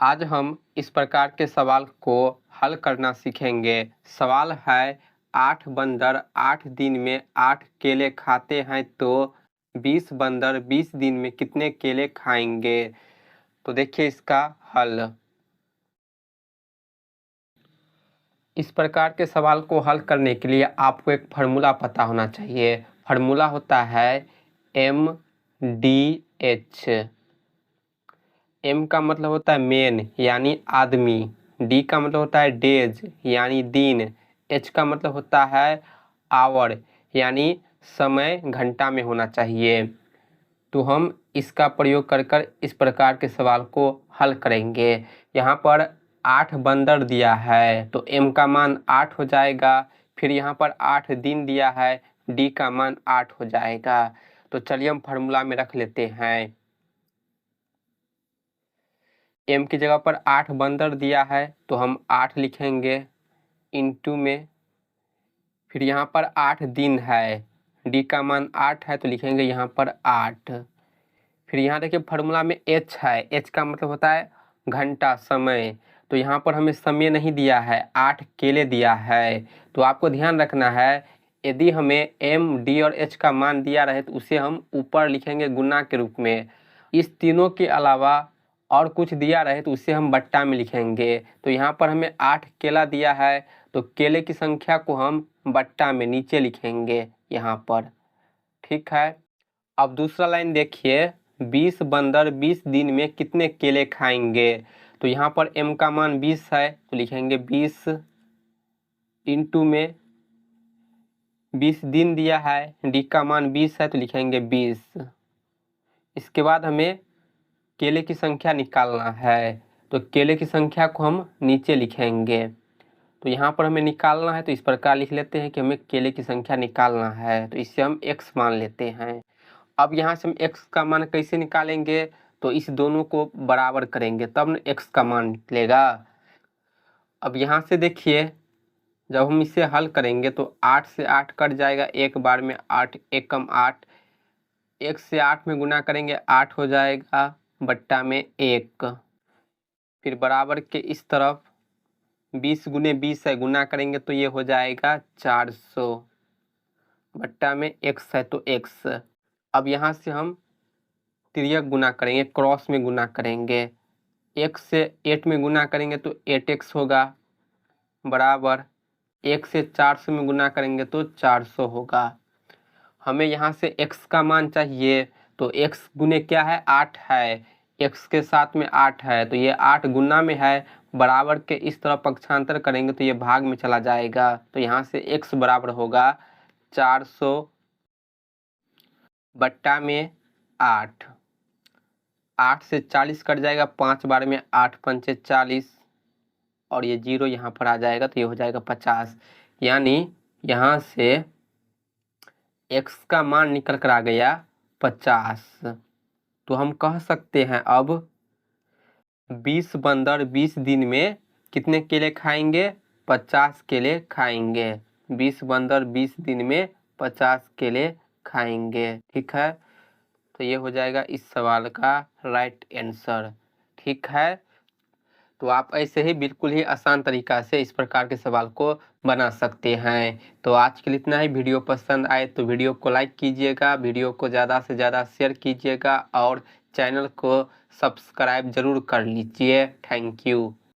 आज हम इस प्रकार के सवाल को हल करना सीखेंगे। सवाल है 8 बंदर 8 दिन में 8 केले खाते हैं तो 20 बंदर 20 दिन में कितने केले खाएंगे। तो देखिए इसका हल। इस प्रकार के सवाल को हल करने के लिए आपको एक फार्मूला पता होना चाहिए। फार्मूला होता है MDH। M का मतलब होता है मेन यानी आदमी, D का मतलब होता है डेज यानी दिन, H का मतलब होता है आवर यानी समय घंटा में होना चाहिए। तो हम इसका प्रयोग कर इस प्रकार के सवाल को हल करेंगे। यहाँ पर 8 बंदर दिया है तो M का मान 8 हो जाएगा। फिर यहाँ पर 8 दिन दिया है, D का मान 8 हो जाएगा। तो चलिए हम फार्मूला में रख लेते हैं। M की जगह पर 8 बंदर दिया है तो हम 8 लिखेंगे इंटू में। फिर यहाँ पर 8 दिन है, D का मान 8 है तो लिखेंगे यहाँ पर 8। फिर यहाँ देखिए फार्मूला में H है, H का मतलब होता है घंटा समय। तो यहाँ पर हमें समय नहीं दिया है, 8 केले दिया है। तो आपको ध्यान रखना है यदि हमें M, D और H का मान दिया रहे तो उसे हम ऊपर लिखेंगे गुना के रूप में। इस तीनों के अलावा और कुछ दिया रहे तो उसे हम बट्टा में लिखेंगे। तो यहाँ पर हमें 8 केला दिया है तो केले की संख्या को हम बट्टा में नीचे लिखेंगे यहाँ पर। ठीक है। अब दूसरा लाइन देखिए, 20 बंदर 20 दिन में कितने केले खाएंगे। तो यहाँ पर M का मान 20 है तो लिखेंगे 20 इंटू में 20 दिन दिया है, D का मान 20 है तो लिखेंगे 20। इसके बाद हमें केले की संख्या निकालना है तो केले की संख्या को हम नीचे लिखेंगे। तो यहाँ पर हमें निकालना है तो इस प्रकार लिख लेते हैं कि हमें केले की संख्या निकालना है तो इससे हम x मान लेते हैं। अब यहाँ से हम x का मान कैसे निकालेंगे, तो इस दोनों को बराबर करेंगे तब न x का मान निकलेगा। अब यहाँ से देखिए जब हम इसे हल करेंगे तो 8 से 8 कट जाएगा, एक बार में 8 एक कम 8, 1 से 8 में गुना करेंगे 8 हो जाएगा बट्टा में 1। फिर बराबर के इस तरफ 20 गुने 20 है, गुना करेंगे तो ये हो जाएगा 400 बट्टा में x है तो x। अब यहाँ से हम तिर्यक गुना करेंगे, क्रॉस में गुना करेंगे। 1 से 8 में गुना करेंगे तो 8x होगा बराबर 1 से 400 में गुना करेंगे तो 400 होगा। हमें यहाँ से x का मान चाहिए तो x गुने क्या है 8 है, x के साथ में 8 है तो ये 8 गुना में है, बराबर के इस तरफ पक्षांतर करेंगे तो ये भाग में चला जाएगा। तो यहाँ से x बराबर होगा 400 बट्टा में 8। 8 से 40 कट जाएगा, 5 बार में 8 पंचे 40 और ये 0 यहाँ पर आ जाएगा तो ये हो जाएगा 50। यानी यहाँ से x का मान निकल कर आ गया 50। तो हम कह सकते हैं अब 20 बंदर 20 दिन में कितने केले खाएंगे, 50 केले खाएंगे। 20 बंदर 20 दिन में 50 केले खाएंगे। ठीक है, तो ये हो जाएगा इस सवाल का राइट आंसर। ठीक है, तो आप ऐसे ही बिल्कुल ही आसान तरीका से इस प्रकार के सवाल को बना सकते हैं। तो आज के लिए इतना ही। वीडियो पसंद आए तो वीडियो को लाइक कीजिएगा, वीडियो को ज़्यादा से ज़्यादा शेयर कीजिएगा और चैनल को सब्सक्राइब जरूर कर लीजिए। Thank you.